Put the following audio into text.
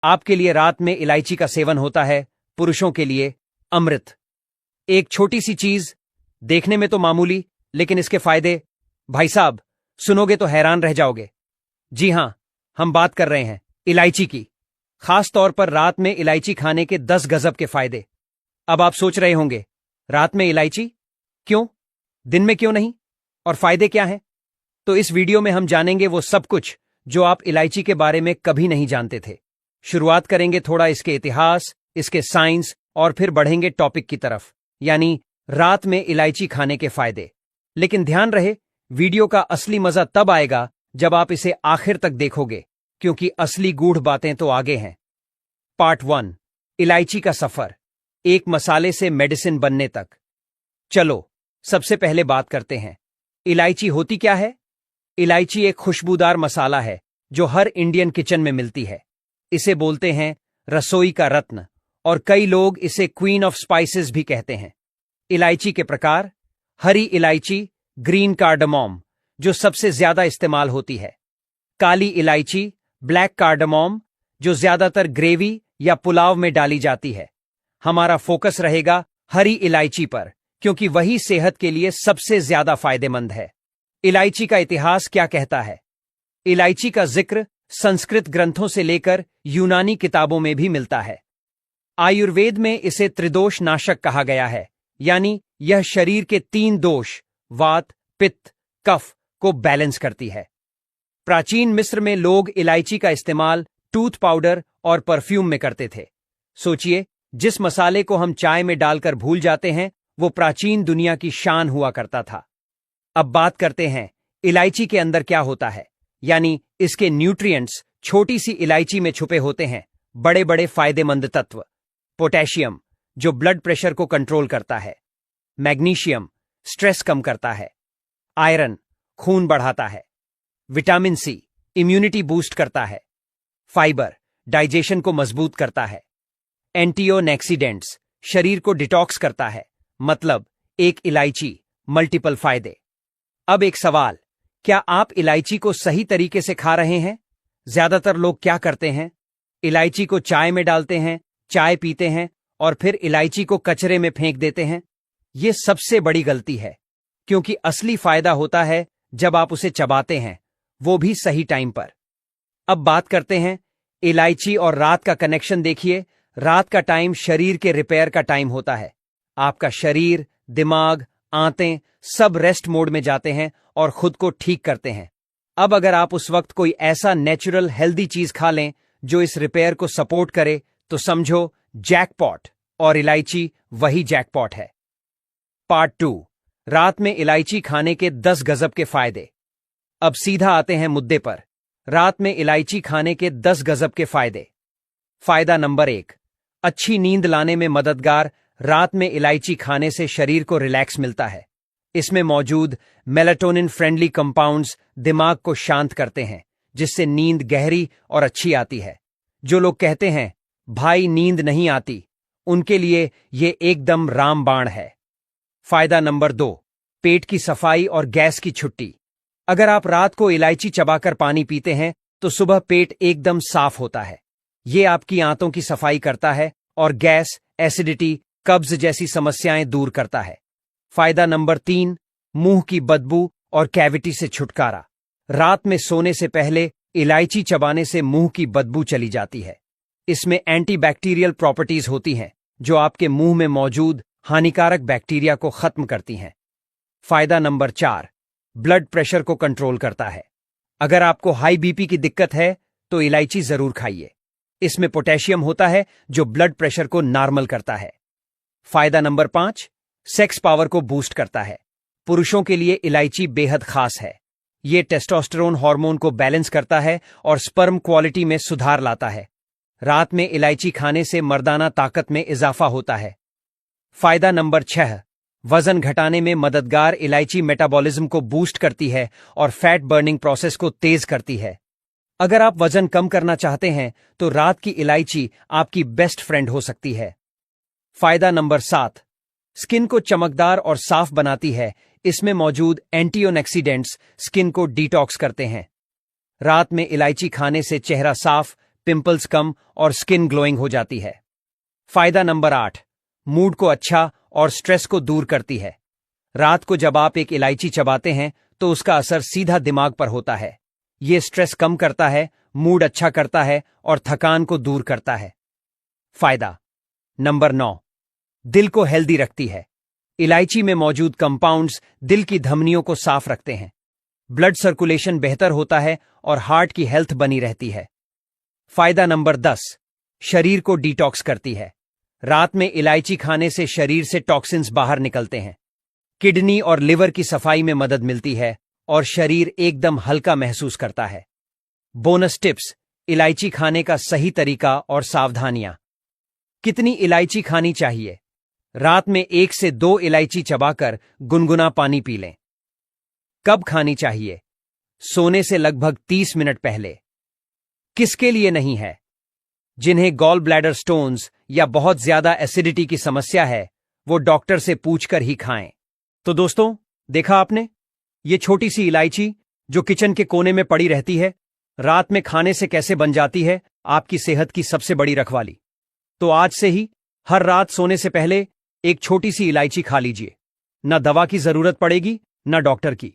आपके लिए रात में इलायची का सेवन होता है पुरुषों के लिए अमृत। एक छोटी सी चीज, देखने में तो मामूली, लेकिन इसके फायदे, भाई साहब सुनोगे तो हैरान रह जाओगे। जी हां, हम बात कर रहे हैं इलायची की। खास तौर पर रात में इलायची खाने के 10 गजब के फायदे। अब आप सोच रहे होंगे, रात में इलायची क्यों, दिन में क्यों नहीं, और फायदे क्या हैं? तो इस वीडियो में हम जानेंगे वो सब कुछ जो आप इलायची के बारे में कभी नहीं जानते थे। शुरुआत करेंगे थोड़ा इसके इतिहास, इसके साइंस, और फिर बढ़ेंगे टॉपिक की तरफ, यानी रात में इलायची खाने के फायदे। लेकिन ध्यान रहे, वीडियो का असली मजा तब आएगा जब आप इसे आखिर तक देखोगे, क्योंकि असली गूढ़ बातें तो आगे हैं। पार्ट 1, इलायची का सफर, एक मसाले से मेडिसिन बनने तक। चलो सबसे पहले बात करते हैं, इलायची होती क्या है? इलायची एक खुशबूदार मसाला है जो हर इंडियन किचन में मिलती है। इसे बोलते हैं रसोई का रत्न, और कई लोग इसे क्वीन ऑफ स्पाइसेस भी कहते हैं। इलायची के प्रकार, हरी इलायची, ग्रीन कार्डामोम, जो सबसे ज्यादा इस्तेमाल होती है। काली इलायची, ब्लैक कार्डामोम, जो ज्यादातर ग्रेवी या पुलाव में डाली जाती है। हमारा फोकस रहेगा हरी इलायची पर, क्योंकि वही सेहत के लिए सबसे ज्यादा फायदेमंद है। इलायची का इतिहास क्या कहता है? इलायची का जिक्र संस्कृत ग्रंथों से लेकर यूनानी किताबों में भी मिलता है। आयुर्वेद में इसे त्रिदोष नाशक कहा गया है, यानी यह शरीर के 3 दोष, वात, पित्त, कफ को बैलेंस करती है। प्राचीन मिस्र में लोग इलायची का इस्तेमाल टूथ पाउडर और परफ्यूम में करते थे। सोचिए, जिस मसाले को हम चाय में डालकर भूल जाते हैं, वो प्राचीन दुनिया की शान हुआ करता था। अब बात करते हैं इलायची के अंदर क्या होता है, यानी इसके न्यूट्रिएंट्स छोटी सी इलायची में छुपे होते हैं बड़े बड़े फायदेमंद तत्व। पोटेशियम, जो ब्लड प्रेशर को कंट्रोल करता है। मैग्नीशियम, स्ट्रेस कम करता है। आयरन, खून बढ़ाता है। विटामिन सी, इम्यूनिटी बूस्ट करता है। फाइबर, डाइजेशन को मजबूत करता है। एंटीओक्सीडेंट्स, शरीर को डिटॉक्स करता है। मतलब एक इलायची, मल्टीपल फायदे। अब एक सवाल, क्या आप इलायची को सही तरीके से खा रहे हैं? ज्यादातर लोग क्या करते हैं, इलायची को चाय में डालते हैं, चाय पीते हैं, और फिर इलायची को कचरे में फेंक देते हैं। यह सबसे बड़ी गलती है, क्योंकि असली फायदा होता है जब आप उसे चबाते हैं, वो भी सही टाइम पर। अब बात करते हैं इलायची और रात का कनेक्शन। देखिए, रात का टाइम शरीर के रिपेयर का टाइम होता है। आपका शरीर, दिमाग, आंतें सब रेस्ट मोड में जाते हैं और खुद को ठीक करते हैं। अब अगर आप उस वक्त कोई ऐसा नेचुरल हेल्दी चीज खा लें जो इस रिपेयर को सपोर्ट करे, तो समझो जैकपॉट, और इलायची वही जैकपॉट है। पार्ट 2, रात में इलायची खाने के 10 गजब के फायदे। अब सीधा आते हैं मुद्दे पर, रात में इलायची खाने के 10 गजब के फायदे। फायदा नंबर 1, अच्छी नींद लाने में मददगार। रात में इलायची खाने से शरीर को रिलैक्स मिलता है। इसमें मौजूद मेलाटोनिन फ्रेंडली कंपाउंड्स दिमाग को शांत करते हैं, जिससे नींद गहरी और अच्छी आती है। जो लोग कहते हैं भाई नींद नहीं आती, उनके लिए ये एकदम रामबाण है। फायदा नंबर 2, पेट की सफाई और गैस की छुट्टी। अगर आप रात को इलायची चबाकर पानी पीते हैं तो सुबह पेट एकदम साफ होता है। ये आपकी आंतों की सफाई करता है और गैस, एसिडिटी, कब्ज जैसी समस्याएं दूर करता है। फायदा नंबर 3, मुंह की बदबू और कैविटी से छुटकारा। रात में सोने से पहले इलायची चबाने से मुंह की बदबू चली जाती है। इसमें एंटीबैक्टीरियल प्रॉपर्टीज होती हैं, जो आपके मुंह में मौजूद हानिकारक बैक्टीरिया को खत्म करती हैं। फायदा नंबर 4, ब्लड प्रेशर को कंट्रोल करता है। अगर आपको हाई बीपी की दिक्कत है तो इलायची जरूर खाइए। इसमें पोटेशियम होता है जो ब्लड प्रेशर को नॉर्मल करता है। फायदा नंबर 5, सेक्स पावर को बूस्ट करता है। पुरुषों के लिए इलायची बेहद खास है। ये टेस्टोस्टेरोन हार्मोन को बैलेंस करता है और स्पर्म क्वालिटी में सुधार लाता है। रात में इलायची खाने से मर्दाना ताकत में इजाफा होता है। फायदा नंबर 6, वजन घटाने में मददगार। इलायची मेटाबॉलिज्म को बूस्ट करती है और फैट बर्निंग प्रोसेस को तेज करती है। अगर आप वजन कम करना चाहते हैं तो रात की इलायची आपकी बेस्ट फ्रेंड हो सकती है। फायदा नंबर 7, स्किन को चमकदार और साफ बनाती है। इसमें मौजूद एंटीऑक्सीडेंट्स स्किन को डिटॉक्स करते हैं। रात में इलायची खाने से चेहरा साफ, पिंपल्स कम और स्किन ग्लोइंग हो जाती है। फायदा नंबर 8, मूड को अच्छा और स्ट्रेस को दूर करती है। रात को जब आप एक इलायची चबाते हैं तो उसका असर सीधा दिमाग पर होता है। यह स्ट्रेस कम करता है, मूड अच्छा करता है और थकान को दूर करता है। फायदा नंबर 9, दिल को हेल्दी रखती है। इलायची में मौजूद कंपाउंड्स दिल की धमनियों को साफ रखते हैं। ब्लड सर्कुलेशन बेहतर होता है और हार्ट की हेल्थ बनी रहती है। फायदा नंबर 10, शरीर को डिटॉक्स करती है। रात में इलायची खाने से शरीर से टॉक्सिन्स बाहर निकलते हैं। किडनी और लिवर की सफाई में मदद मिलती है और शरीर एकदम हल्का महसूस करता है। बोनस टिप्स, इलायची खाने का सही तरीका और सावधानियां। कितनी इलायची खानी चाहिए? रात में 1 से 2 इलायची चबाकर गुनगुना पानी पी लें। कब खानी चाहिए? सोने से लगभग 30 मिनट पहले। किसके लिए नहीं है? जिन्हें गॉल ब्लैडर स्टोन्स या बहुत ज्यादा एसिडिटी की समस्या है, वो डॉक्टर से पूछकर ही खाएं। तो दोस्तों, देखा आपने, ये छोटी सी इलायची जो किचन के कोने में पड़ी रहती है, रात में खाने से कैसे बन जाती है आपकी सेहत की सबसे बड़ी रखवाली। तो आज से ही हर रात सोने से पहले एक छोटी सी इलायची खा लीजिए। ना दवा की जरूरत पड़ेगी, ना डॉक्टर की।